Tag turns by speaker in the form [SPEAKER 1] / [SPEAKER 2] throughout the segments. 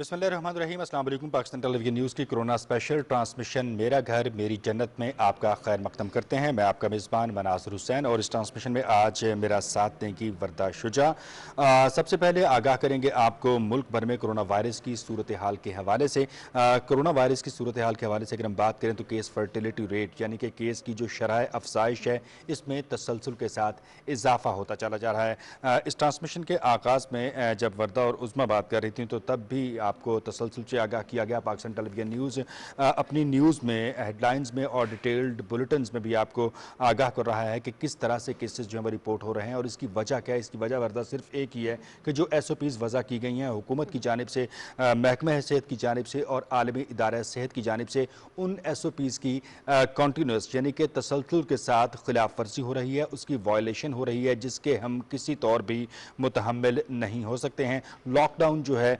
[SPEAKER 1] बिस्मिल्लाहिर्रहमानिर्रहीम। अस्सलाम वालेकुम। पाकिस्तान टेलीविजन न्यूज़ की कोरोना स्पेशल ट्रांसमिशन मेरा घर मेरी जन्नत में आपका खैर मकदम करते हैं। मैं आपका मेज़बान मनासर हुसैन और इस ट्रांसमिशन में आज मेरा साथ देंगी वर्दा शुजा। सबसे पहले आगाह करेंगे आपको मुल्क भर में कोरोना वायरस की सूरत हाल के हवाले से। कोरोना वायरस की सूरत हाल के हवाले से अगर हम बात करें तो केस फर्टिलिटी रेट यानी कि केस की जो शरह अफजाइश है इसमें तसलसल के साथ इजाफा होता चला जा रहा है। इस ट्रांसमिशन के आगाज़ में जब वर्दा और उज़मा बात कर रही थी तो तब भी आपको तसलसल से आगाह किया गया। पाकिस्तान टेलीविजन न्यूज़ अपनी न्यूज़ में हेडलाइंस में और डिटेल्ड बुलेटिन में भी आपको आगाह कर रहा है कि किस तरह से केसेस जो है वो रिपोर्ट हो रहे हैं और इसकी वजह क्या है। इसकी वजह वर्दा सिर्फ एक ही है कि जो SOPs वज़ा की गई हैं हुकूमत की जानिब से, महकमा सेहत की जानिब से और आलमी इदारा सेहत की जानिब से, उन SOPs की कॉन्टीन्यूस यानी कि तसलसल के साथ खिलाफ वर्जी हो रही है, उसकी वायलेशन हो रही है जिसके हम किसी तौर भी मुतहम्मिल नहीं हो सकते हैं। लॉकडाउन जो है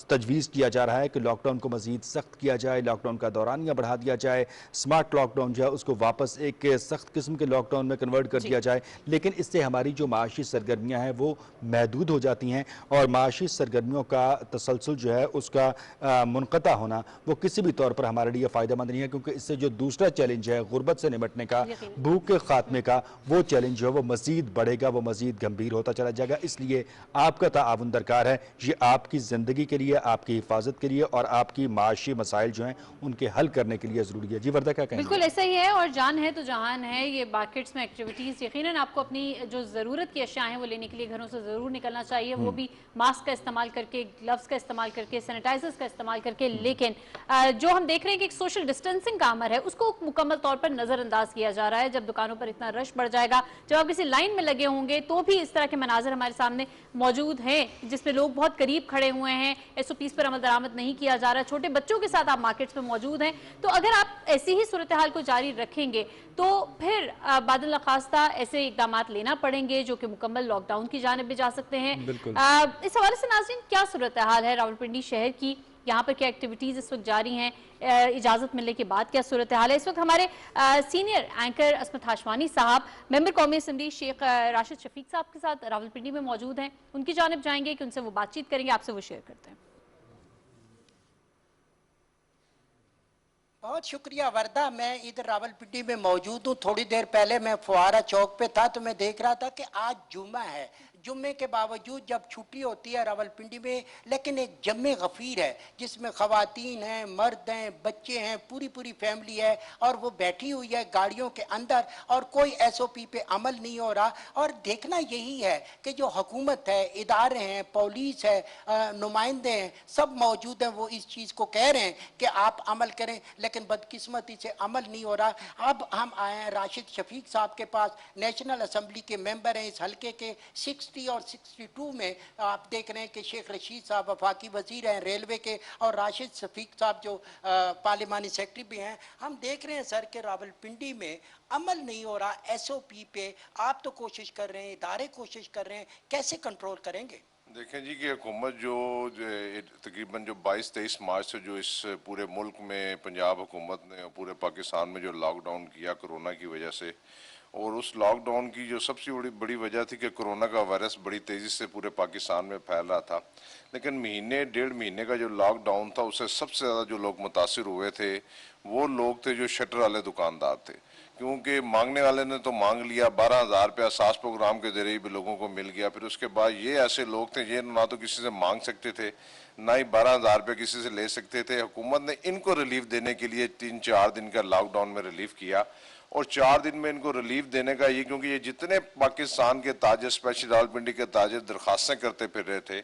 [SPEAKER 1] तजवीज़ किया जा रहा है कि लॉकडाउन को मज़ीद सख्त किया जाए, लॉकडाउन का दौरानिया बढ़ा दिया जाए, स्मार्ट लॉकडाउन जो है उसको वापस एक सख्त किस्म के लॉकडाउन में कन्वर्ट कर दिया जाए। लेकिन इससे हमारी जो माशी सरगर्मियाँ हैं वो महदूद हो जाती हैं और माशी सरगर्मियों का तसलसल जो है उसका मुनक़ता होना वो किसी भी तौर पर हमारे लिए फ़ायदेमंद नहीं है, क्योंकि इससे जो दूसरा चैलेंज है गुर्बत से निपटने का, भूख के खात्मे का, वो चैलेंज जो है वो मज़ीद बढ़ेगा, वो मज़ीद गंभीर होता चला जाएगा। इसलिए आपका ताआवुन दरकार है। ये आपकी ज़िंदगी के लिए, आपकी हिफाजत के लिए और आपकी माशी मसाइल जो हैं उनके हल करने के लिए ज़रूरी है। जी वर्दा क्या कहेंगे?
[SPEAKER 2] बिल्कुल ऐसा ही है और जान है तो जहान है। ये मार्केट्स में एक्टिविटीज़ यकीनन आपको अपनी जो ज़रूरत की अशिया हैं वो लेने के लिए घरों से ज़रूर निकलना चाहिए, वो भी मास्क का इस्तेमाल करके, ग्लव्स का इस्तेमाल करके, सैनिटाइजर्स का इस्तेमाल करके। लेकिन जो हम देख रहे हैं कि एक सोशल डिस्टेंसिंग का अमर है उसको मुकम्मल तौर पर नज़रअंदाज किया जा रहा है। जब दुकानों पर इतना रश बढ़ जाएगा, जब आप किसी लाइन में लगे होंगे तो भी इस तरह के मनाजर हमारे सामने मौजूद हैं जिसमें लोग बहुत करीब खड़े हुए हैं, SOPs पर अमल दरामद नहीं किया जा रहा है, छोटे बच्चों के साथ आप मार्केट्स में मौजूद हैं। तो अगर आप ऐसी ही सूरत हाल को जारी रखेंगे तो फिर बादल नखास्ता ऐसे इकदाम लेना पड़ेंगे जो कि मुकम्मल लॉकडाउन की जानिब भी जा सकते हैं। इस हवाले से नाज़रीन क्या सूरत हाल है रावलपिंडी शहर की, यहाँ पर क्या एक्टिविटीज़ इस वक्त जारी हैं, इजाज़त मिलने के बाद क्या सूरत हाल है। इस वक्त हमारे सीनियर एंकर अस्मत हाशवानी साहब मेंबर कौमी असम्बली शेख राशिद शफीक साहब के साथ रावलपिंडी में मौजूद हैं। उनकी जानिब जाएंगे कि उनसे वो बातचीत करेंगे, आपसे वो शेयर करते हैं।
[SPEAKER 3] बहुत शुक्रिया वर्दा। मैं इधर रावलपिंडी में मौजूद हूँ। थोड़ी देर पहले मैं फुआरा चौक पे था तो मैं देख रहा था कि आज जुम्मा है। जुम्मे के बावजूद जब छुट्टी होती है रावलपिंडी में, लेकिन एक जम्मे गफ़ीर है जिसमें ख़वातीन हैं, मर्द हैं, बच्चे हैं, पूरी पूरी फैमिली है और वो बैठी हुई है गाड़ियों के अंदर और कोई SOP पे अमल नहीं हो रहा। और देखना यही है कि जो हुकूमत है, इदारे हैं, पुलिस है, नुमाइंदे हैं, सब मौजूद हैं, वो इस चीज़ को कह रहे हैं कि आप अमल करें, लेकिन बदकिस्मती से अमल नहीं हो रहा। अब हम आए हैं राशिद शफीक साहब के पास, नेशनल असम्बली के मेंबर हैं इस हल्के के। 60 और 62 में आप देख रहे हैं कि शेख रशीद साहब वफाकी वजीर हैं रेलवे के और राशिद शफीक साहब जो पार्लिमानी सेक्रेटरी भी हैं। हम देख रहे हैं सर के रावलपिंडी में अमल नहीं हो रहा SOP पे। आप तो कोशिश कर रहे हैं, इदारे कोशिश कर रहे हैं, कैसे कंट्रोल करेंगे?
[SPEAKER 4] देखें जी कि हुकूमत जो तकरीबन जो 22-23 मार्च से जो इस पूरे मुल्क में पंजाब हुकूमत ने और पूरे पाकिस्तान में जो लॉकडाउन किया कोरोना की वजह से, और उस लॉकडाउन की जो सबसे बड़ी वजह थी कि कोरोना का वायरस बड़ी तेज़ी से पूरे पाकिस्तान में फैल रहा था। लेकिन महीने 1.5 महीने का जो लॉकडाउन था उससे सबसे ज़्यादा जो लोग मुतासिर हुए थे वो लोग थे जो शटर वाले दुकानदार थे, क्योंकि मांगने वाले ने तो मांग लिया, 12,000 रुपया सास प्रोग्राम के जरिए भी लोगों को मिल गया। फिर उसके बाद ये ऐसे लोग थे ये ना तो किसी से मांग सकते थे, ना ही 12,000 रुपये किसी से ले सकते थे। हुकूमत ने इनको रिलीफ देने के लिए 3-4 दिन का लॉकडाउन में रिलीफ किया और 4 दिन में इनको रिलीफ देने का ये, क्योंकि ये जितने पाकिस्तान के ताजर, स्पेशली रावलपिंडी के ताजर दरखास्तें करते फिर रहे थे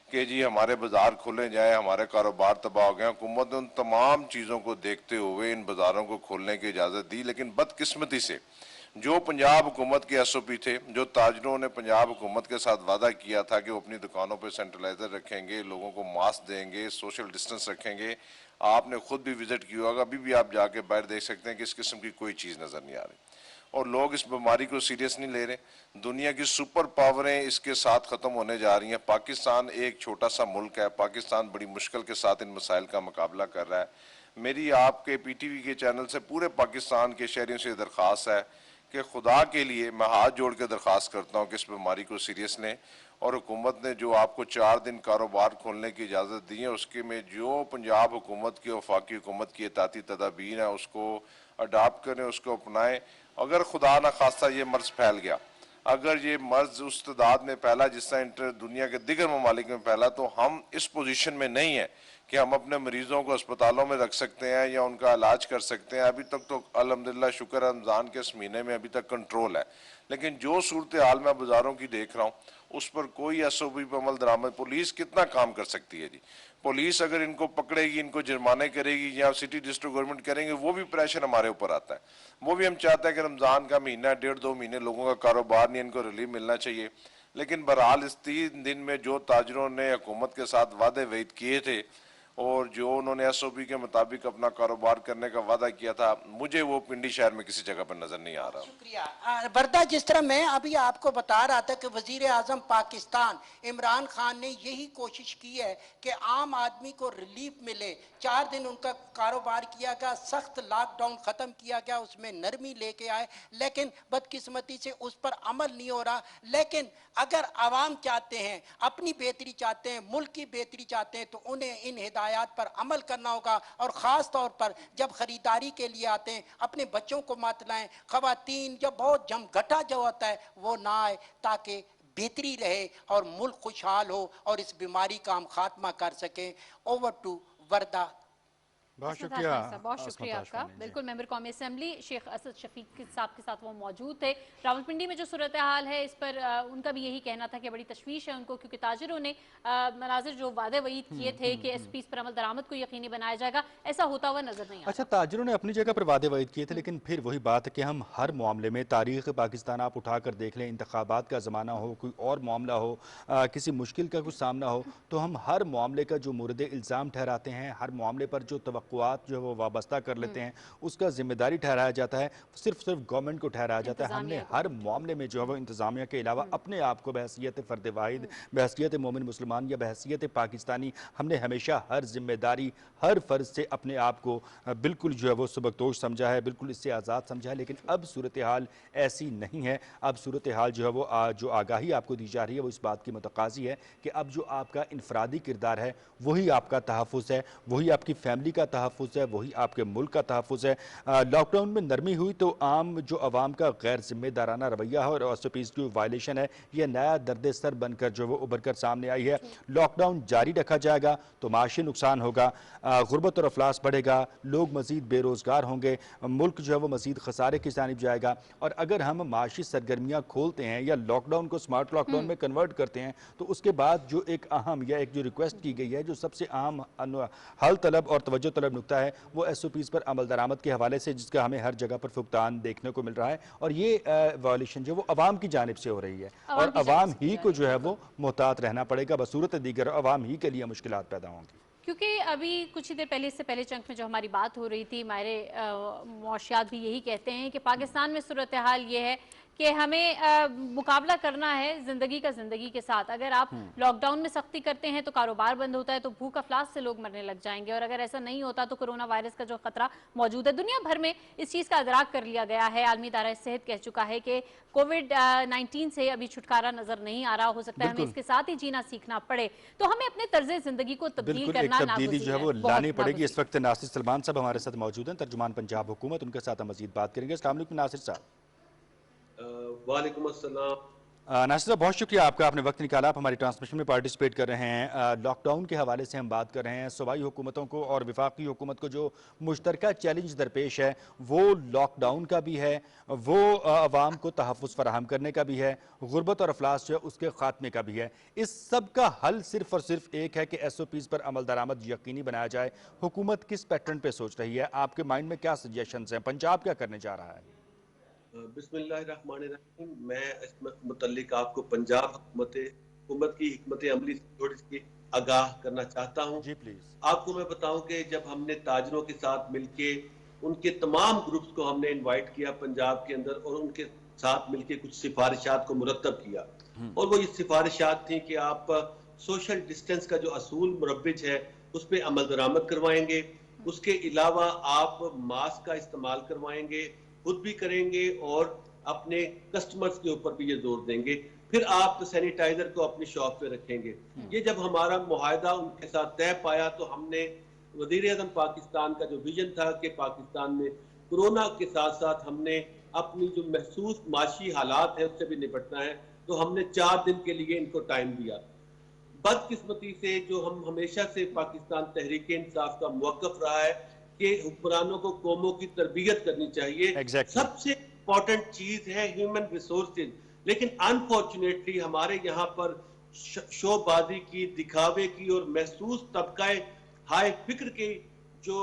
[SPEAKER 4] कि जी हमारे बाजार खोले जाए, हमारे कारोबार तबाह हो गए। हुकूमत ने उन तमाम चीज़ों को देखते हुए इन बाज़ारों को खोलने की इजाज़त दी, लेकिन बदकिस्मती से जो पंजाब हुकूमत के SOP थे, जो ताजरों ने पंजाब हुकूमत के साथ वादा किया था कि वो अपनी दुकानों पर सैनिटाइज़र रखेंगे, लोगों को मास्क देंगे, सोशल डिस्टेंस रखेंगे, आपने खुद भी विजिट किया होगा, अभी भी आप जाके बाहर देख सकते हैं कि इस किस्म की कोई चीज़ नज़र नहीं आ रही और लोग इस बीमारी को सीरियस नहीं ले रहे। दुनिया की सुपर पावरें इसके साथ ख़त्म होने जा रही हैं। पाकिस्तान एक छोटा सा मुल्क है, पाकिस्तान बड़ी मुश्किल के साथ इन मसाइल का मुकाबला कर रहा है। मेरी आपके PTV के चैनल से पूरे पाकिस्तान के शहरियों से दरख्वास्त है कि खुदा के लिए मैं हाथ जोड़ के दरख्वास्त करता हूँ कि इस बीमारी को सीरियस लें और हुकूमत ने जो आपको 4 दिन कारोबार खोलने की इजाज़त दी है उसके में जो पंजाब हुकूमत की वफाकी हुकूमत की एहतियाती तदाबीर है उसको अडाप्ट करें, उसको अपनाएं। अगर खुदा न खास्ता ये मर्ज फैल गया, अगर ये मर्ज उस तादाद में फैला जिस तरह दुनिया के दिगर ममालिक में फैला, तो हम इस पोजीशन में नहीं है कि हम अपने मरीजों को अस्पतालों में रख सकते हैं या उनका इलाज कर सकते हैं। अभी तक तो अल्हम्दुलिल्लाह शुक्र रमज़ान के इस महीने में अभी तक कंट्रोल है, लेकिन जो सूरत हाल मैं बाजारों की देख रहा हूँ उस पर कोई SOP पर अमल दरामद, पुलिस कितना काम कर सकती है जी? पुलिस अगर इनको पकड़ेगी, इनको जुर्माने करेगी या सिटी डिस्ट्रिक्ट गवर्नमेंट करेंगे, वो भी प्रेशर हमारे ऊपर आता है। वो भी हम चाहते हैं कि रमज़ान का महीना 1.5-2 महीने लोगों का कारोबार नहीं, इनको रिलीफ मिलना चाहिए। लेकिन बहरहाल इस 3 दिन में जो ताजरों ने हुकूमत के साथ वादे वईद किए थे और जो उन्होंने SOP के मुताबिक अपना कारोबार करने का वादा किया था, मुझे वो पिंडी शहर में किसी जगह पर नजर नहीं आ रहा।
[SPEAKER 3] शुक्रिया वर्दा। जिस तरह मैं अभी आपको बता रहा था कि वजीर आजम पाकिस्तान इमरान खान ने यही कोशिश की है कि आम आदमी को रिलीफ मिले। 4 दिन उनका कारोबार किया गया, सख्त लॉकडाउन खत्म किया गया, उसमें नरमी लेके आए, लेकिन बदकिस्मती से उस पर अमल नहीं हो रहा। लेकिन अगर आवाम चाहते हैं, अपनी बेहतरी चाहते हैं, मुल्क की बेहतरी चाहते हैं, तो उन्हें इन हिदायत पर अमल करना होगा। और ख़ास तौर पर जब ख़रीदारी के लिए आते हैं अपने बच्चों को मत लाएं। ख़वातीन जब बहुत जमघटा जो होता है वो ना आए, ताकि बेहतरी रहे और मुल्क खुशहाल हो और इस बीमारी का हम खात्मा कर सकें। ओवर टू वर्दा।
[SPEAKER 1] बहुत
[SPEAKER 2] असद
[SPEAKER 1] शुक्रिया,
[SPEAKER 2] हाशमी साहब, बहुत शुक्रिया आपका। बिल्कुल, मेंबर कौमी असेंबली शेख असद शफीक साहब के साथ वो मौजूद थे। रावलपिंडी में जो सूरत हाल है इस पर उनका भी यही कहना था कि बड़ी तशवीश है उनको, क्योंकि ताजिरों ने मनाजिर जो वादे वईद किए थे कि SOPs पर अमल दरामद को यकीनी बनाया जाएगा, ऐसा होता हुआ नजर नहीं आता।
[SPEAKER 1] अच्छा, ताजिरों ने अपनी जगह पर वादे वईद किए थे, लेकिन फिर वही बात है कि हम हर मामले में तारीख़ पाकिस्तान आप उठा कर देख लें, इंतखाबात का ज़माना हो, कोई और मामला हो, किसी मुश्किल का कुछ सामना हो, तो हम हर मामले का जो मुर्दे इल्ज़ाम ठहराते हैं, हर मामले पर जो तवक्कुआत जो है वो वाबस्ता कर लेते हैं, उसका जिम्मेदारी ठहराया जाता है, सिर्फ गवर्नमेंट को ठहराया जाता है। हमने हर मामले में जो है वो इंतज़ामिया के अलावा अपने आप को बहैसियत फ़र्द वाहिद, बहैसियत मोमिन मुसलमान या बहैसियत पाकिस्तानी, हमने हमेशा हर जिम्मेदारी, हर फ़र्ज से अपने आप को बिल्कुल जो है वो सबकदोश समझा है, बिल्कुल इससे आज़ाद समझा है। लेकिन अब सूरत हाल ऐसी नहीं है। अब सूरत हाल जो है वो जो आगाही आपको दी जा रही है वो इस बात की मुतकाज़ी है कि अब जो आपका इनफरादी किरदार है वही आपका तहफ़्फ़ुज़ है, वही आपकी फैमिली का तहफ़्फ़ुज़ है, वही आपके मुल्क का तहफ़्फ़ुज़ है। लॉकडाउन में नरमी हुई तो आम जो अवाम का गैर जिम्मेदाराना रवैया है और SOPs की वायलेशन है, यह नया दर्द सर बनकर जो वो उभर कर सामने आई है। लॉकडाउन जारी रखा जाएगा तो माशी नुकसान होगा, गुर्बत और अफलास बढ़ेगा, लोग मज़ीद बेरोज़गार होंगे, मुल्क जो है वो मज़ीद खसारे की जानिब जाएगा। और अगर हम माशी सरगर्मियाँ खोलते हैं या लॉकडाउन को स्मार्ट लॉकडाउन में कन्वर्ट करते हैं, तो उसके बाद जो एक अहम या एक जो रिक्वेस्ट की गई है, जो सबसे अहम हल तलब और तवज्जो तलब नुकता है, वो SOPs पर अमल दरामद के हवाले से, जिसका हमें हर जगह पर फुकतान देखने को मिल रहा है। और ये वायलेशन जो वो अवाम की जानिब से हो रही है और अवाम ही को जो है वो मोहतात रहना पड़ेगा। बसूरत दीगर अवाम ही के लिए मुश्किलात पैदा होंगी।
[SPEAKER 2] क्योंकि अभी कुछ ही देर पहले, इससे पहले चंक में जो हमारी बात हो रही थी, हमारे मुआशियात भी यही कहते हैं कि पाकिस्तान में सूरत हाल ये है कि हमें मुकाबला करना है ज़िंदगी का ज़िंदगी के साथ। अगर आप लॉकडाउन में सख्ती करते हैं तो कारोबार बंद होता है, तो भूख अफलास से लोग मरने लग जाएंगे, और अगर ऐसा नहीं होता तो कोरोना वायरस का जो खतरा मौजूद है, दुनिया भर में इस चीज़ का अदराक कर लिया गया है। आलमी इदारा सेहत कह चुका है कि COVID-19 से अभी छुटकारा नजर नहीं आ रहा, हो सकता है हमें इसके साथ ही जीना सीखना पड़े, तो हमें अपने तर्ज ज़िंदगी को तब्दील करना
[SPEAKER 1] तब्दीली जो है वो लानी पड़ेगी। इस वक्त नासिर सलमान साहब हमारे साथ मौजूद हैं, तर्जुमान पंजाब हुकूमत, उनके साथ हम मजीद बात करेंगे। अस्सलाम वालेकुम नासिर साहब।
[SPEAKER 5] वालेकुम अस्सलाम।
[SPEAKER 1] नासिर साहब, बहुत शुक्रिया आपका, आपने वक्त निकाला, आप हमारी ट्रांसमिशन में पार्टिसिपेट कर रहे हैं। लॉकडाउन के हवाले से हम बात कर रहे हैं। सूबाई हुकूमतों को और वफाकी हुकूमत को जो मुश्तरका चैलेंज दरपेश है वो लॉकडाउन का भी है, वो अवाम को तहफ़्फ़ुज़ फराहम करने का भी है, गुर्बत और अफलास जो है उसके ख़ात्मे का भी है। इस सब का हल सिर्फ और सिर्फ एक है कि SOPs पर अमल दरामद यकीनी बनाया जाए। हुकूमत किस पैटर्न पर सोच रही है? आपके माइंड में क्या सजेशंस हैं? पंजाब क्या करने जा रहा है?
[SPEAKER 5] बिस्मिल्लाहिर्रहमानिर्रहीम। मैं इस मुतल्लिक आपको पंजाब हुकूमत की हिकमत अमली से थोड़ी सी आगाह करना चाहता हूँ।
[SPEAKER 1] जी प्लीज।
[SPEAKER 5] आपको मैं बताऊं कि जब हमने ताजरों के साथ मिलके उनके तमाम ग्रुप्स को हमने इनवाइट किया पंजाब के अंदर और उनके साथ मिलके कुछ सिफारिशात को मुरतब किया, और वो ये सिफारिशात थी कि आप सोशल डिस्टेंस का जो असूल मुरब्बिज है उस पर अमल दरामद करवाएंगे, उसके अलावा आप मास्क का इस्तेमाल करवाएंगे, खुद भी करेंगे, और अपने कस्टमर्स के ऊपर भी ये जोर देंगे। फिर आप सैनिटाइजर को अपनी शॉप पे रखेंगे। ये जब हमारा मुआहदा उनके साथ तय पाया तो हमने वजीर आज़म पाकिस्तान का जो विजन था कि पाकिस्तान में कोरोना के साथ साथ हमने अपनी जो महसूस माशी हालात है उससे भी निपटना है, तो हमने 4 दिन के लिए इनको टाइम दिया। बदकिस्मती से जो हम हमेशा से पाकिस्तान तहरीक इंसाफ का मौक़िफ़ रहा है कि हुक्मरानों को कौमों की तरबियत करनी चाहिए।
[SPEAKER 1] Exactly.
[SPEAKER 5] सबसे इम्पोर्टेंट चीज है ह्यूमन रिसोर्सेज, लेकिन अनफॉर्चुनेटली हमारे यहाँ पर शोबाजी की, दिखावे की और महसूस तबका हाई फिक्र की जो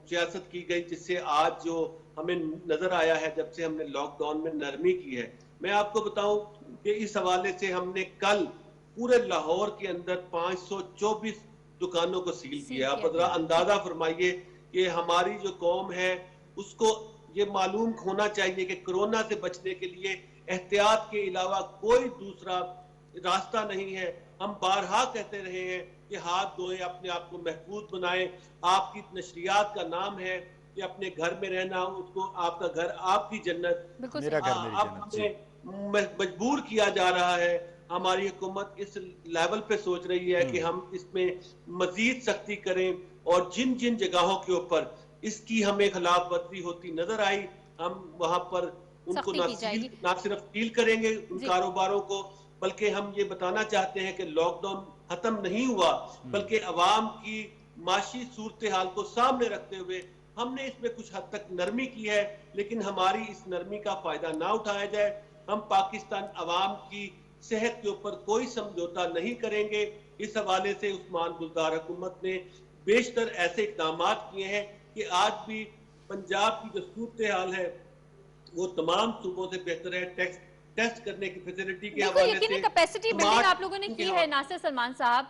[SPEAKER 5] सियासत की गई, जिससे आज जो हमें नजर आया है जब से हमने लॉकडाउन में नरमी की है। मैं आपको बताऊं कि इस हवाले से हमने कल पूरे लाहौर के अंदर 524 दुकानों को सील किया। आप जरा अंदाजा फरमाइए कि हमारी जो कौम है उसको ये मालूम होना चाहिए कि कोरोना से बचने के लिए एहतियात के अलावा कोई दूसरा रास्ता नहीं है। हम बारहा कहते रहे हैं कि हाथ धोएं, अपने आप को महफूज बनाएं। आपकी नशरियात का नाम है कि अपने घर में रहना, उसको आपका घर आपकी जन्नत,
[SPEAKER 1] मेरा घर मेरी जन्नत जी।
[SPEAKER 5] मजबूर किया जा रहा है। हमारी हुकूमत इस लेवल पे सोच रही है कि हम इसमें मजीद सख्ती करें और जिन जिन जगहों के ऊपर इसकी हमें खिलाफ वर्जी होती नजर आई, हम वहां पर उनको ना सिर्फ सील करेंगे उन कारोबारों को, बल्कि हम ये बताना चाहते हैं कि लॉकडाउन खत्म नहीं हुआ, बल्कि अवाम की माशी सूरत हाल को सामने रखते हुए हमने इसमें कुछ हद तक नरमी की है, लेकिन हमारी इस नरमी का फायदा ना उठाया जाए। हम पाकिस्तान अवाम की सेहत के ऊपर कोई समझौता नहीं करेंगे। इस हवाले से उस्मान बुज़दार हुकूमत ने बेशतर ऐसे इकदाम किए हैं कि आज भी पंजाब की जो सूरत हाल है वो तमाम सूबों से बेहतर है। टेस्ट करने की फैसिलिटी के हवाले से
[SPEAKER 2] कैपेसिटी बिल्डिंग आप लोगों ने की है। नासिर सलमान साहब,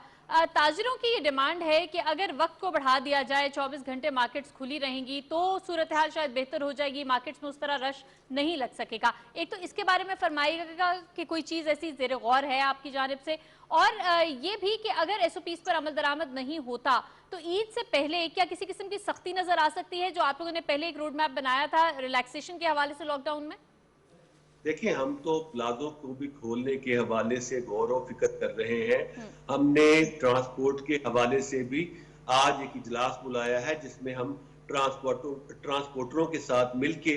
[SPEAKER 2] ताजिरों की ये डिमांड है कि अगर वक्त को बढ़ा दिया जाए, 24 घंटे मार्केट्स खुली रहेंगी तो सूरत हाल शायद बेहतर हो जाएगी, मार्केट्स में उस तरह रश नहीं लग सकेगा। एक तो इसके बारे में फरमाइएगा कि कोई चीज़ ऐसी ज़ेर गौर है आपकी जानिब से, और ये भी कि अगर SOPs पर अमल दरामद नहीं होता तो ईद से पहले क्या किसी किस्म की सख्ती नजर आ सकती है, जो आप लोगों ने पहले एक रोड मैप बनाया था रिलैक्सेशन के हवाले से लॉकडाउन में?
[SPEAKER 5] देखिए, हम तो प्लाजो को भी खोलने के हवाले से गौर व फिक्र कर रहे हैं। हमने ट्रांसपोर्ट के हवाले से भी आज एक इजलास बुलाया है जिसमें हम ट्रांसपोर्टरों के साथ मिलके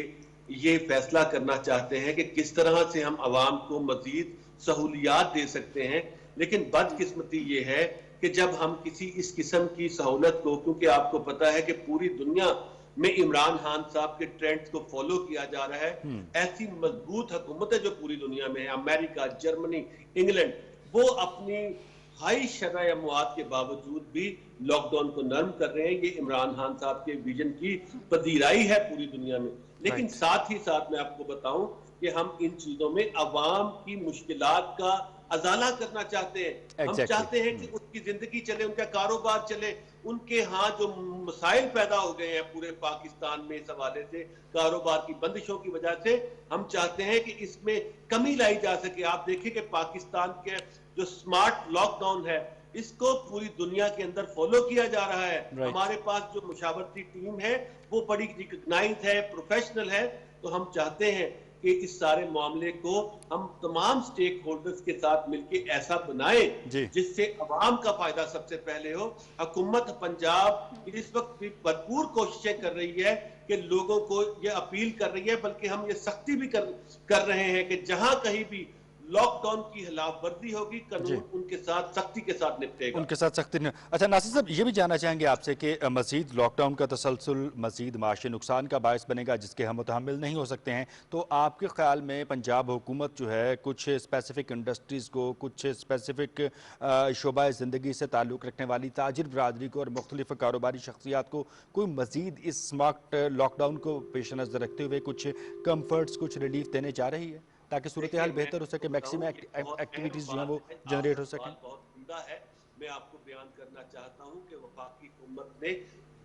[SPEAKER 5] ये फैसला करना चाहते हैं कि किस तरह से हम आवाम को मजीद सहूलियात दे सकते हैं। लेकिन बदकिस्मती ये है कि जब हम किसी इस किस्म की सहूलत को, क्योंकि आपको पता है कि पूरी दुनिया में इमरान खान साहब के ट्रेंड्स को फॉलो किया जा रहा है, ऐसी मजबूत हुकूमत है जो पूरी दुनिया में है, अमेरिका, जर्मनी, इंग्लैंड, वो अपनी हाई शरह अमवात के बावजूद भी लॉकडाउन को नर्म कर रहे हैं। ये इमरान खान साहब के विजन की पजीराई है पूरी दुनिया में। लेकिन साथ ही साथ मैं आपको बताऊं कि हम इन चीजों में अवाम की मुश्किलात का अजाला करना चाहते हैं। हम चाहते हैं कि उनकी जिंदगी चले, उनका कारोबार चले, उनके यहाँ जो मसाइल पैदा हो गए हैं पूरे पाकिस्तान में इस हवाले से, कारोबार की बंदिशों की वजह से, हम चाहते हैं कि इसमें कमी लाई जा सके। आप देखिए कि पाकिस्तान के जो स्मार्ट लॉकडाउन है इसको पूरी दुनिया के अंदर फॉलो किया जा रहा है। हमारे पास जो मुशावरती टीम है वो बड़ी रिकग्नाइज है, प्रोफेशनल है। तो हम चाहते हैं कि इस सारे मामले को हम तमाम स्टेक होल्डर्स के साथ मिलके ऐसा बनाएं जिससे अवाम का फायदा सबसे पहले हो। हुकूमत पंजाब इस वक्त भी भरपूर कोशिशें कर रही है कि लोगों को ये अपील कर रही है, बल्कि हम ये सख्ती भी कर रहे हैं कि जहां कहीं भी लॉकडाउन की खिलाफ वर्जी होगी, कानून उनके साथ सख्ती के साथ निपटेगा,
[SPEAKER 1] उनके साथ सख्ती नहीं। अच्छा नासिर साहब, ये भी जानना चाहेंगे आपसे कि मजीद लॉकडाउन का तसलसल मजीद माशी नुकसान का बायस बनेगा जिसके हम मुतहम्मिल नहीं हो सकते हैं। तो आपके ख्याल में पंजाब हुकूमत जो है कुछ स्पेसिफिक इंडस्ट्रीज़ को, कुछ स्पेसिफिक शोबा ज़िंदगी से ताल्लुक़ रखने वाली ताजिर बरादरी को और मुख्तलिफ कारोबारी शख्सियात को कोई मजीद इस स्मार्ट लॉकडाउन को पेश नज़र रखते हुए कुछ कम्फर्ट्स, कुछ रिलीफ देने जा रही है ताकि सूरत हाल बेहतर हो सके, मैक्सिमम एक्टिविटीज जो है वो जनरेट हो सके?
[SPEAKER 5] बहुत उम्दा है। मैं आपको बयान करना चाहता हूं कि वफाकी हुकूमत ने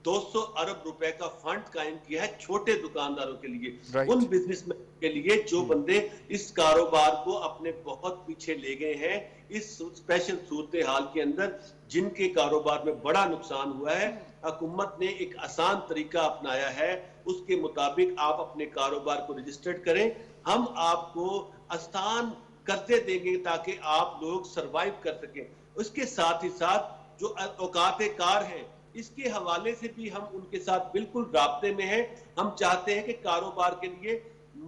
[SPEAKER 5] 200 अरब रुपए का फंड कायम किया है छोटे दुकानदारों के लिए,
[SPEAKER 1] Right.
[SPEAKER 5] उन बिजनेसमैन के लिए जो बंदे इस कारोबार को अपने बहुत पीछे ले गए हैं इस स्पेशल सूरत हाल के अंदर, जिनके कारोबार में बड़ा नुकसान हुआ है। हुकूमत ने एक आसान तरीका अपनाया है, उसके मुताबिक आप अपने कारोबार को रजिस्टर्ड करें, हम आपको आसान कर्जे देंगे ताकि आप लोग सरवाइव कर सकें। उसके साथ ही साथ जो औकात कार हैं, इसके हवाले से भी हम उनके साथ बिल्कुल राब्ते में हैं। हम चाहते हैं कि कारोबार के लिए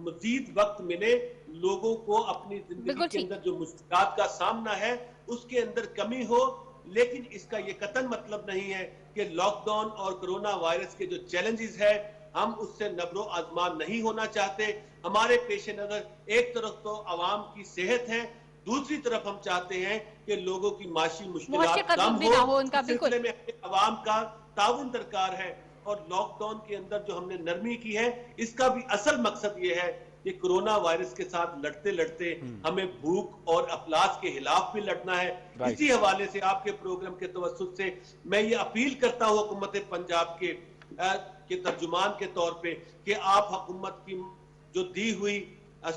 [SPEAKER 5] मजीद वक्त मिले, लोगों को अपनी जिंदगी के अंदर जो मुश्किलात का सामना है उसके अंदर कमी हो, लेकिन इसका ये कतई मतलब नहीं है कि लॉकडाउन और कोरोना वायरस के जो चैलेंजेस है हम उससे नबरो आजमान नहीं होना चाहते। हमारे पेश नजर एक तरफ तो आवाम की सेहत है, दूसरी तरफ हम चाहते हैं कि लोगों की माशी मुश्किलात कम हो, इस सिलसिले में आवाम का ताउन दरकार है। और लॉकडाउन के अंदर जो हमने नरमी की है, इसका भी असल मकसद ये है कि कोरोना वायरस के साथ लड़ते लड़ते हमें भूख और अफलास के खिलाफ भी लड़ना है। इसी हवाले से आपके प्रोग्राम के तवज्जुह से मैं ये अपील करता हूँ हुकूमत पंजाब के तर्जुमान के तौर पे कि आप हुकूमत की जो दी हुई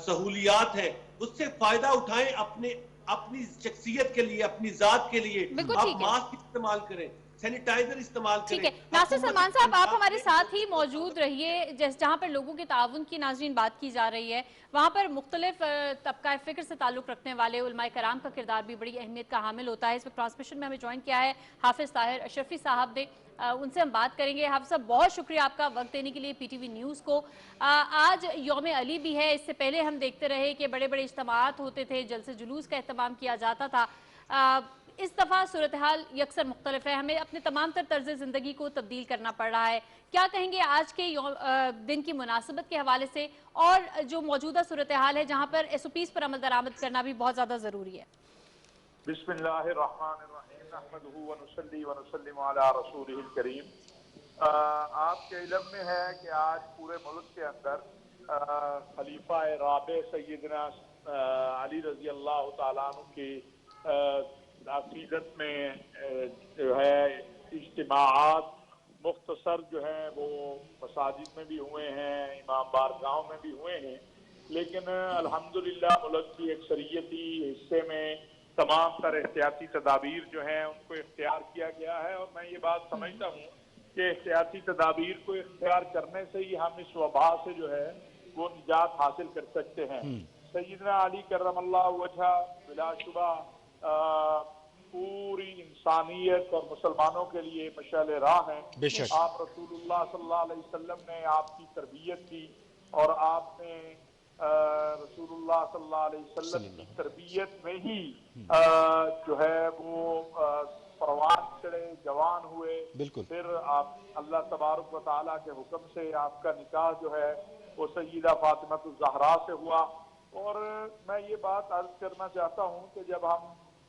[SPEAKER 5] सहूलियात है उससे फायदा उठाएं, अपनी शख्सियत के लिए, अपनी जात के लिए। आप मास्क इस्तेमाल करें, सैनिटाइजर इस्तेमाल करें।
[SPEAKER 2] ठीक है नासिर सलमान साहब, आप हमारे साथ ही मौजूद रहिए। जहां पर लोगों के ताउन की नाज़रीन बात की जा रही है, वहां पर मुख्तलिफ तबका फ़िक्र से ताल्लुक़ रखने वाले उलमाए कराम का किरदार भी बड़ी अहमियत का हामिल होता है। इस वक्त ट्रांसमिशन में हमें ज्वाइन किया है हाफिज़ ताहिर अशरफी साहब ने, उनसे हम बात करेंगे। हाफिज़ साहब, बहुत शुक्रिया आपका वक्त देने के लिए PTV न्यूज़ को। आज यौम अली भी है, इससे पहले हम देखते रहे कि बड़े बड़े इज्तिमाआत होते थे, जलसे जुलूस का एहतमाम किया जाता था। इस दफ़ा सूरत हाल यकसर मुख्तलिफ है, हमें अपने तमाम तर तर्ज ज़िंदगी को तब्दील करना पड़ रहा है। क्या कहेंगे आज के दिन की मुनासिबत के हवाले से, और जो मौजूदा सूरत हाल है जहाँ पर SOPs पर अमल दरामद करना भी बहुत ज़्यादा ज़रूरी है?
[SPEAKER 6] आपके इल्म में है कि आज पूरे मुल्क के अंदर खलीफा राबे सैयदना अली रजी अल्लाह तआला अन्हु की अकीदत में जो है इज्तिमाआत मुख्तसर जो है वो मसाजिद में भी हुए हैं, इमाम बारगाहों में भी हुए हैं, लेकिन अल्हम्दुलिल्लाह मुल्क की अक्सरियती हिस्से में तमाम तर एहतियाती तदाबीर जो हैं उनको इख्तियार किया गया है। और मैं ये बात समझता हूँ कि एहतियाती तदाबीर को इख्तियार करने से ही हम इस वबा से जो है वो निजात हासिल कर सकते हैं। सैयदना अली करमल्लाह वजह बिलाशुबा पूरी इंसानियत और मुसलमानों के लिए मशाल राह है। आप रसूलुल्लाह सल्लल्लाहु अलैहि वसल्लम ने आपकी तरबियत की और आपने रसूलुल्लाह सल्लल्लाहु अलैहि वसल्लम की तरबियत में ही जो है वो परवान चढ़े, जवान हुए। फिर आप अल्लाह तबारक व तआला के हुक्म से आपका निकाह जो है वो सय्यदा फातिमा ज़हरा से हुआ। और मैं ये बात अर्ज करना चाहता हूँ कि जब हम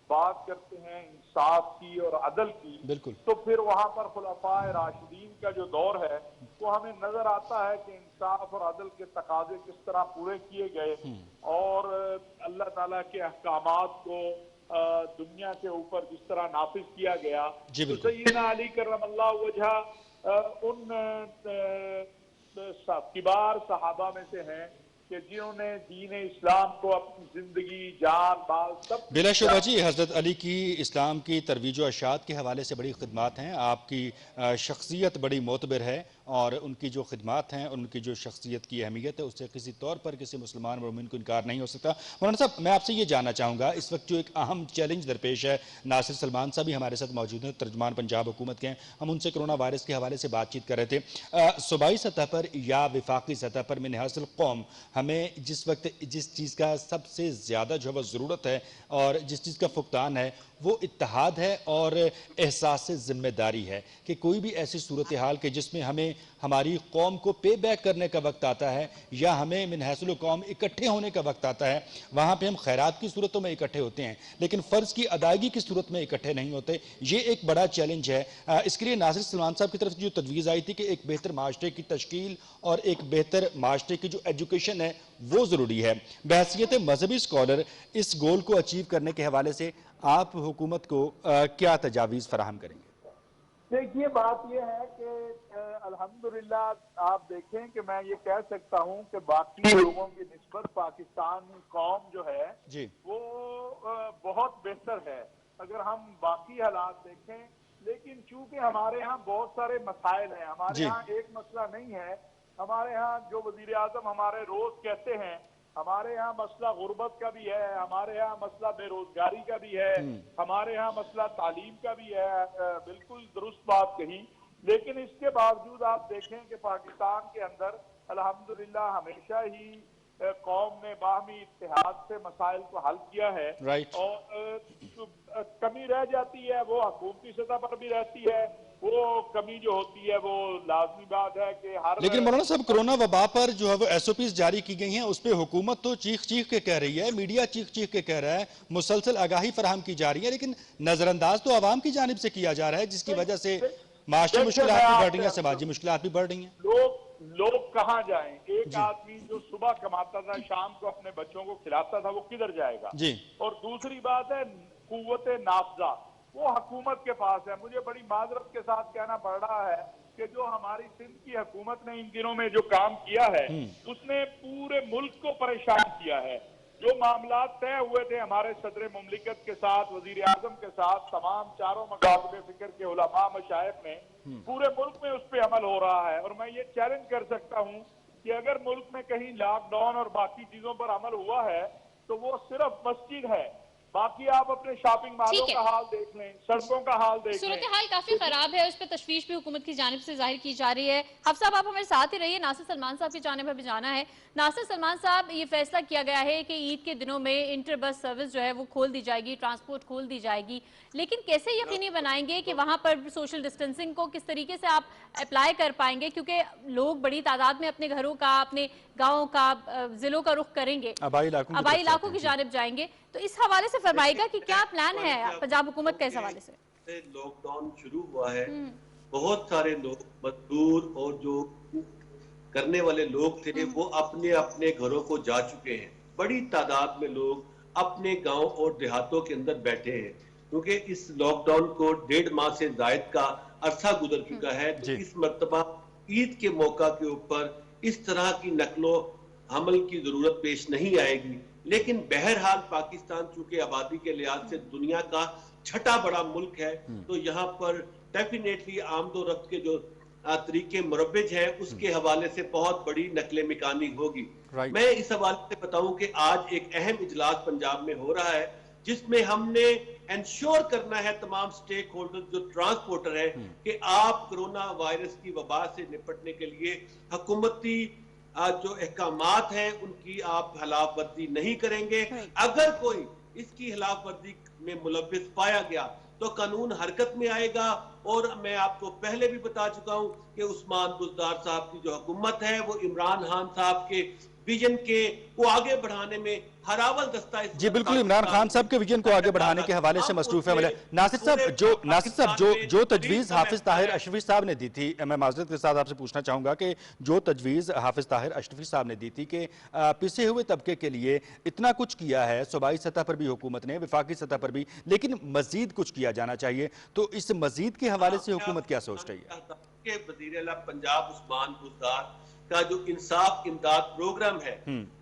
[SPEAKER 6] बात करते हैं इंसाफ की और अदल की, तो फिर वहाँ पर खुलफाए राशिदीन का जो दौर है वो हमें नजर आता है कि इंसाफ और अदल के तकाजे किस तरह पूरे किए गए और अल्लाह ताला के अहकामात को दुनिया के ऊपर जिस तरह नाफिज किया गया। तो सैयदना अली करमल्लाह वजह उन किबार सहाबा में से हैं कि जिन्होंने दीन इस्लाम को अपनी जिंदगी, जान, माल सब।
[SPEAKER 1] बिलाशुबा जी, हज़रत अली की इस्लाम की तरवीज व अशात के हवाले से बड़ी खिदमात हैं। आपकी शख्सियत बड़ी मोतबर है और उनकी जो खिदमात हैं, उनकी जो शख्सियत की अहमियत है, उससे किसी तौर पर किसी मुसलमान मोमिन को इनकार नहीं हो सकता। मौलाना साहब, मैं आपसे ये जानना चाहूँगा, इस वक्त जो एक अहम चैलेंज दरपेश है, नासिर सलमान साहब भी हमारे साथ मौजूद हैं, तर्जुमान पंजाब हुकूमत के हैं, हम उनसे कोरोना वायरस के हवाले से बातचीत कर रहे थे। सूबाई सतह पर या विफाकी सतह पर मिन हासिल कौम हमें जिस वक्त जिस चीज़ का सबसे ज़्यादा जो है वह ज़रूरत है और जिस चीज़ का फुकदान है वो इत्तेहाद है और एहसास ज़िम्मेदारी है कि कोई भी ऐसी सूरत हाल के जिसमें हमें हमारी कौम को पे बैक करने का वक्त आता है या हमें मिन हैसुल कौम इकट्ठे होने का वक्त आता है, वहाँ पे हम खैरात की सूरतों में इकट्ठे होते हैं लेकिन फ़र्ज़ की अदायगी की सूरत में इकट्ठे नहीं होते। ये एक बड़ा चैलेंज है। इसके लिए नासिर सलमान साहब की तरफ से जो तजवीज़ आई थी कि एक बेहतर माशरे की तश्कील और एक बेहतर माशरे की जो एजुकेशन है वो ज़रूरी है। बहैसियत मजहबी स्कॉलर इस गोल को अचीव करने के हवाले से आप हुकूमत को क्या तजावीज़ फराहम करेंगे?
[SPEAKER 6] देखिए, बात यह है कि अल्हम्दुलिल्लाह आप देखें कि मैं ये कह सकता हूँ कि बाकी लोगों की निस्बत पाकिस्तानी कौम जो है
[SPEAKER 1] जी
[SPEAKER 6] वो बहुत बेहतर है अगर हम बाकी हालात देखें। लेकिन चूंकि हमारे यहाँ बहुत सारे मसाइल हैं, हमारे
[SPEAKER 1] जी
[SPEAKER 6] यहाँ एक मसला नहीं है। हमारे यहाँ जो वजीर आजम हमारे रोज कहते हैं, हमारे यहाँ मसला गुर्बत का भी है, हमारे यहाँ मसला बेरोजगारी का भी है, हमारे यहाँ मसला तालीम का भी है। बिल्कुल दुरुस्त बात कही। लेकिन इसके बावजूद आप देखें कि पाकिस्तान के अंदर अल्हम्दुलिल्लाह हमेशा ही कौम ने बाहमी इत्तेहाद से मसाइल को हल किया है।
[SPEAKER 1] राइट।
[SPEAKER 6] और कमी रह जाती है वो हुकूमती सतह पर भी रहती है। वो कमी जो होती है वो लाजमी बात है कि हर,
[SPEAKER 1] लेकिन मौलाना साहब कोरोना वबा पर जो है वो SOPs जारी की गई हैं, उस पर हुकूमत तो चीख चीख के कह रही है, मीडिया चीख चीख के कह रहा है, मुसलसल आगाही फराहम की जा रही है, लेकिन नजरअंदाज तो आवाम की जानिब से किया जा रहा है, जिसकी वजह से माशी मुश्किलात भी बढ़ रही हैं, समाजी मुश्किलात भी बढ़ रही हैं।
[SPEAKER 6] लोग कहाँ जाएं? एक आदमी जो सुबह कमाता था, शाम को अपने बच्चों को खिलाता था, वो किधर जाएगा?
[SPEAKER 1] जी।
[SPEAKER 6] और दूसरी बात है कुव्वत नाफजा, वो हुकूमत के पास है। मुझे बड़ी माजरत के साथ कहना पड़ रहा है कि जो हमारी सिंध की हुकूमत ने इन दिनों में जो काम किया है उसने पूरे मुल्क को परेशान किया है। जो मामला तय हुए थे हमारे सदर मुमलिकत के साथ, वजीर आजम के साथ, तमाम चारों मकातबे फिक्र के उलमा मशाइख में, पूरे मुल्क में उस पर अमल हो रहा है। और मैं ये चैलेंज कर सकता हूँ कि अगर मुल्क में कहीं लॉकडाउन और बाकी चीजों पर अमल हुआ है तो वो सिर्फ मस्जिद है, बाकी आप अपने शॉपिंग मॉलों का हाल देख लें, सड़कों का हाल देख लें।
[SPEAKER 2] सूरत हाल काफी खराब है, उस पर तशवीश भी हुकूमत की जानिब से जाहिर की जा रही है। हफ्स साहब आप हमारे साथ ही रहिए, नासिर सलमान साहब की जानिब अभी जाना है। नासिर सलमान साहब, ये फैसला किया गया है कि ईद के दिनों में इंटर बस सर्विस जो है वो खोल दी जाएगी, ट्रांसपोर्ट खोल दी जाएगी, लेकिन कैसे यकीनी बनाएंगे कि वहां पर सोशल डिस्टेंसिंग को किस तरीके से आप अप्लाई कर पाएंगे, क्योंकि लोग बड़ी तादाद में अपने घरों का, अपने गाँव का, जिलों का रुख करेंगे, आबाई इलाकों की जानिब जाएंगे, तो इस हवाले से फरमाइएगा कि क्या प्लान है पंजाब हुकूमत के इस हवाले से?
[SPEAKER 5] लॉकडाउन शुरू हुआ है, बहुत सारे लोग मजदूर और जो करने वाले लोग थे वो अपने अपने घरों को जा चुके हैं। बड़ी तादाद में लोग अपने गांव और देहातों के अंदर बैठे हैं, क्योंकि इस लॉकडाउन को 1.5 माह से जायद का अरसा गुजर चुका है। तो इस मर्तबा ईद के मौका के ऊपर इस तरह की नकलो हमल की जरूरत पेश नहीं आएगी। लेकिन बहरहाल पाकिस्तान चूंकि आबादी के लिहाज से दुनिया का छठा बड़ा मुल्क है, तो यहाँ पर डेफिनेटली आमदोरफ्त के जो तरीके मुरब्बिज हैं उसके हवाले से बहुत बड़ी नकले मिकानी होगी। मैं इस हवाले से बताऊं कि आज एक अहम इजलास पंजाब में हो रहा है, जिसमें हमने इंश्योर करना है तमाम स्टेक होल्डर जो ट्रांसपोर्टर है कि आप कोरोना वायरस की वबा से निपटने के लिए हुकूमती जो अहकामात हैं उनकी आप खिलाफ वर्जी नहीं करेंगे। अगर कोई इसकी खिलाफ वर्जी में मुलव्विस पाया गया तो कानून हरकत में आएगा। और मैं आपको पहले भी बता चुका हूं कि उस्मान बुज़दार साहब की जो हुकूमत है वो इमरान खान साहब के विजन को आगे बढ़ाने में हरावल दस्ता है।
[SPEAKER 1] जी बिल्कुल, इमरान खान साहब के विजन को आगे बढ़ाने के हवाले से मसरूफ है। नासिर साहब जो तजवीज़ हाफिज ताहिर अशरफी साहब ने दी थी, मैं माजरत के साथ आपसे पूछना चाहूंगा कि जो तजवीज़ हाफिज ताहिर अशरफी साहब ने दी थी कि पिसे हुए तबके के लिए इतना कुछ किया है, सूबाई सतह पर भी हुकूमत ने, वफाकी सतह पर भी, लेकिन मजीद कुछ किया जाना चाहिए, तो इस मजीद के हवाले से हुकूमत क्या सोच रही है?
[SPEAKER 5] वज़ीर आला पंजाब उस्मान बुज़दार का जो इंसाफ इमदाद प्रोग्राम है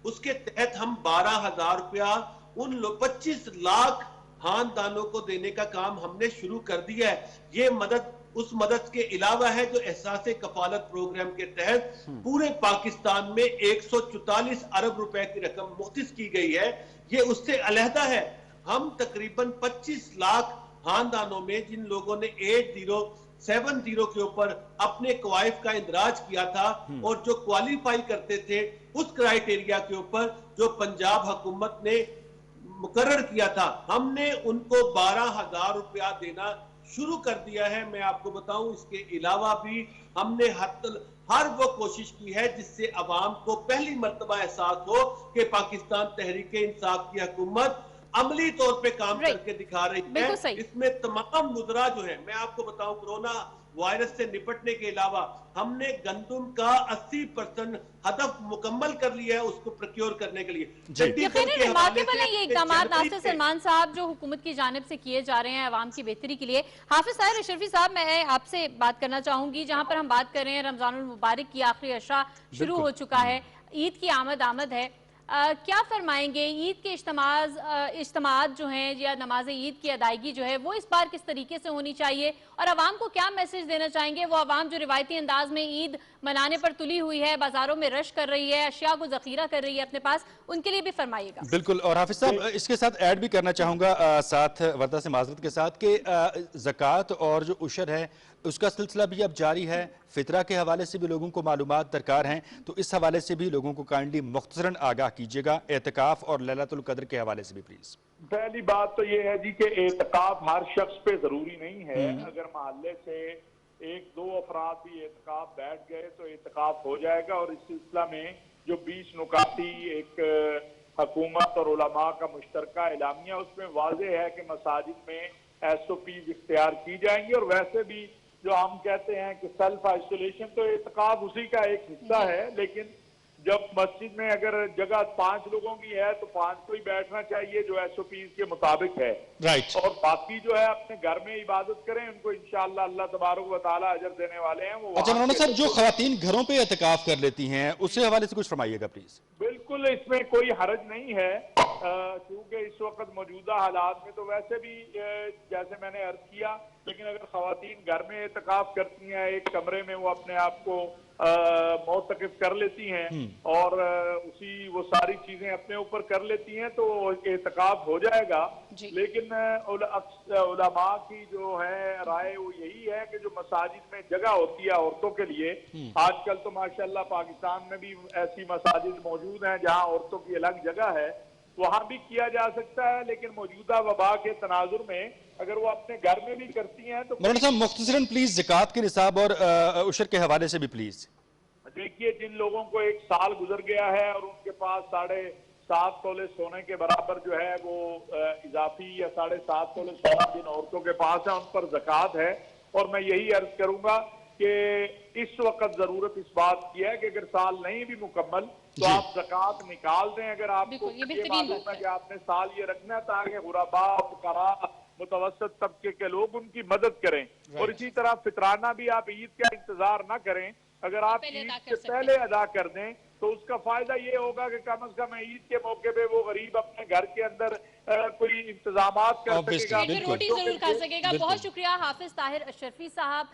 [SPEAKER 5] उसके तहत हम 12,000 रुपया उन 25 लाख खानदानों को देने का काम हमने शुरू कर दिया है। ये मदद उस मदद के अलावा है जो एहसास कफालत प्रोग्राम के तहत पूरे पाकिस्तान में 144 अरब रुपए की रकम मुख्तिस की गई है। ये उससे अलहदा है। हम तकरीबन 25 लाख खानदानों में जिन लोगों ने 8070 के ऊपर अपने क्वाइफ का इंदराज किया था और जो क्वालिफाई करते थे उस क्राइटेरिया के ऊपर जो पंजाब हुकूमत ने मुकर्रर किया था, हमने उनको 12,000 रुपया देना शुरू कर दिया है। मैं आपको बताऊं, इसके अलावा भी हमने हर वो कोशिश की है जिससे अवाम को पहली मर्तबा एहसास हो कि पाकिस्तान तहरीक इंसाफ की हुकूमत अमली तौर पे काम
[SPEAKER 2] Right.
[SPEAKER 5] करके दिखा रही
[SPEAKER 2] बिल्कुल
[SPEAKER 5] है।
[SPEAKER 2] सही।
[SPEAKER 5] इसमें तमाम मुद्रा जो है, मैं आपको बताऊं, कोरोना वायरस से निपटने के अलावा हमने गंदम का 80% हदफ मुकम्मल कर लिया है उसको प्रोक्योर करने के लिए। चंडीगढ़ के
[SPEAKER 2] यकीनन
[SPEAKER 5] हवाले
[SPEAKER 2] रिमार्केबल
[SPEAKER 5] से
[SPEAKER 2] है ये
[SPEAKER 5] हमने
[SPEAKER 2] इकदाम
[SPEAKER 5] जनवरी
[SPEAKER 2] नासिर
[SPEAKER 5] में
[SPEAKER 2] सलमान साहब जो हुकूमत की जानिब से किए जा रहे हैं अवाम की बेहतरी के लिए। हाफिज ताहिर अशरफी साहब, मैं आपसे बात करना चाहूंगी, जहां पर हम बात कर रहे हैं रमजानुल मुबारक की आखिरी अशरा शुरू हो चुका है, ईद की आमद है। क्या फरमाएंगे ईद के इज्तिमात जो हैं या नमाज ईद की अदायगी जो है वो इस बार किस तरीके से होनी चाहिए, और आवाम को क्या मैसेज देना चाहेंगे? वो आवाम जो रिवायती अंदाज में ईद मनाने पर तुली हुई है, बाजारों में रश कर रही है, अशिया को जखीरा कर रही है अपने पास, उनके लिए भी फरमाइएगा।
[SPEAKER 1] बिल्कुल। और हाफिज साहब, इसके साथ ऐड भी करना चाहूँगा साथ वर्दा से माजरत के साथ कि ज़कात और जो उशर है उसका सिलसिला भी अब जारी है, फितरा के हवाले से भी लोगों को मालूमात दरकार हैं, तो इस हवाले से भी लोगों को काइंडली मुख्तसरन आगाह कीजिएगा, एतकाफ और लैलतुल कद्र के हवाले से भी प्लीज।
[SPEAKER 6] पहली बात तो ये है जी कि एतकाफ हर शख्स पे जरूरी नहीं है। अगर मोहल्ले से एक दो अफराद भी एतकाफ बैठ गए तो एतकाफ हो जाएगा। और इस सिलसिला में जो 20 नुकाती एक हुकूमत और उलमा का मुश्तरका एलामिया, उसमें वाज़ेह है कि मसाजिद में SOP इख्तियार की जाएंगी। और वैसे भी जो हम कहते हैं कि सेल्फ आइसोलेशन, तो एतकाफ उसी का एक हिस्सा है। लेकिन जब मस्जिद में अगर जगह 5 लोगों की है तो 5 को ही बैठना चाहिए जो SOP के मुताबिक है।
[SPEAKER 1] राइट।
[SPEAKER 6] और बाकी जो है अपने घर में इबादत करें, उनको इंशाअल्लाह अल्लाह तबारक व तआला अजर देने वाले हैं। वो
[SPEAKER 1] अच्छा मौलाना साहब, जो खवातीन घरों पे एतकाफ कर लेती हैं उससे हवाले से कुछ फरमाइएगा प्लीज।
[SPEAKER 6] बिल्कुल, इसमें कोई हरज नहीं है, क्योंकि इस वक्त मौजूदा हालात में तो वैसे भी जैसे मैंने अर्ज किया, लेकिन अगर खवातीन घर में एतकाफ करती हैं, एक कमरे में वो अपने आप को मोतकिफ कर लेती हैं और उसी वो सारी चीजें अपने ऊपर कर लेती हैं तो एतकाफ हो जाएगा। लेकिन उलमा की जो है राय वो यही है कि जो मसाजिद में जगह होती है औरतों के लिए, आजकल तो माशाल्लाह पाकिस्तान में भी ऐसी मसाजिद मौजूद हैं जहां औरतों की अलग जगह है, वहां भी किया जा सकता है। लेकिन मौजूदा वबा के तनाजुर में अगर वो अपने घर में भी करती हैं तो
[SPEAKER 1] मौलाना साहब मुख्तसरन प्लीज ज़कात के निसाब और उशर के हवाले से भी प्लीज।
[SPEAKER 6] देखिए, जिन लोगों को एक साल गुजर गया है और उनके पास 7.5 तोले सोने के बराबर जो है वो इजाफी या 7.5 तोले सोना जिन औरतों के पास है उन पर ज़कात है। और मैं यही अर्ज करूंगा कि इस वक्त जरूरत इस बात की है कि अगर साल नहीं भी मुकम्मल तो आप ज़कात निकाल दें। अगर आपको ये मालूम है कि आपने साल ये रखना है ताकि गुरबा फुकरा मुतवसत तबके के लोग उनकी मदद करें। और इसी तरह फितराना भी आप ईद का इंतजार ना करें, अगर आप ईद से पहले अदा कर दें तो उसका फायदा ये होगा कि कम से कम ईद के मौके पे वो गरीब अपने घर के अंदर कोई इंतजामात कर सकेगा,
[SPEAKER 2] रोटी जरूर खा सकेगा। बहुत शुक्रिया हाफिज ताहिर अशरफी साहब,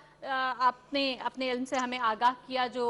[SPEAKER 2] आपने अपने इल्म से हमें आगाह किया जो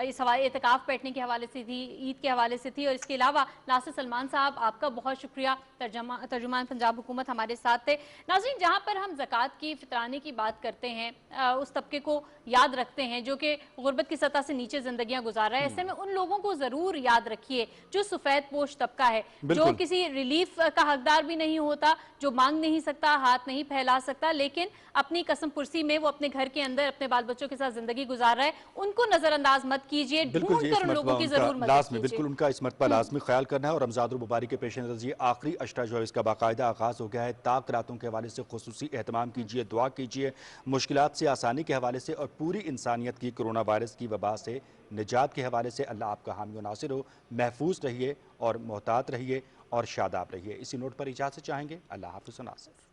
[SPEAKER 2] इस हवाले एतकाफ बैठने के हवाले से थी, ईद के हवाले से थी। और इसके अलावा नासिर सलमान साहब, आपका बहुत शुक्रिया, तर्जुमान पंजाब हुकूमत हमारे साथ थे। नाज़रीन, जहाँ पर हम ज़कात की फितराने की बात करते हैं, उस तबके को याद रखते हैं जो कि गुर्बत की सतह से नीचे जिंदगियां गुजार रहा है, ऐसे में उन लोगों को जरूर याद रखिए जो सफेद पोश तबका है, जो किसी रिलीफ का हकदार भी नहीं होता, जो मांग नहीं सकता, हाथ नहीं फैला सकता, लेकिन अपनी कसम पुरसी में वो अपने घर के अंदर अपने बाल बच्चों के साथ जिंदगी गुजार रहा है। उनको नजरअंदाज मत कीजिए, ढूंढ कर उन लोगों की जरूर मदद कीजिए।
[SPEAKER 1] बिल्कुल उनका इस मरतबा लाजमी ख्याल करना है। और रमज़ानुल मुबारक के पेश नज़र ये आखिरी अशरा जो है इसका बाकायदा आगाज़ हो गया है। ताक रातों के हवाले से खुसूसी एहतमाम कीजिए, दुआ कीजिए, मुश्किलात से आसानी के हवाले से और पूरी इंसानियत की कोरोना वायरस की वबा से निजात के हवाले से अल्लाह आपका हामी व नासिर हो। महफूज रहिए और मोहतात रहिए और शादाब रहिए। इसी नोट पर इजाज़त चाहेंगे। अल्लाह हाफ़िज़ व नासिर।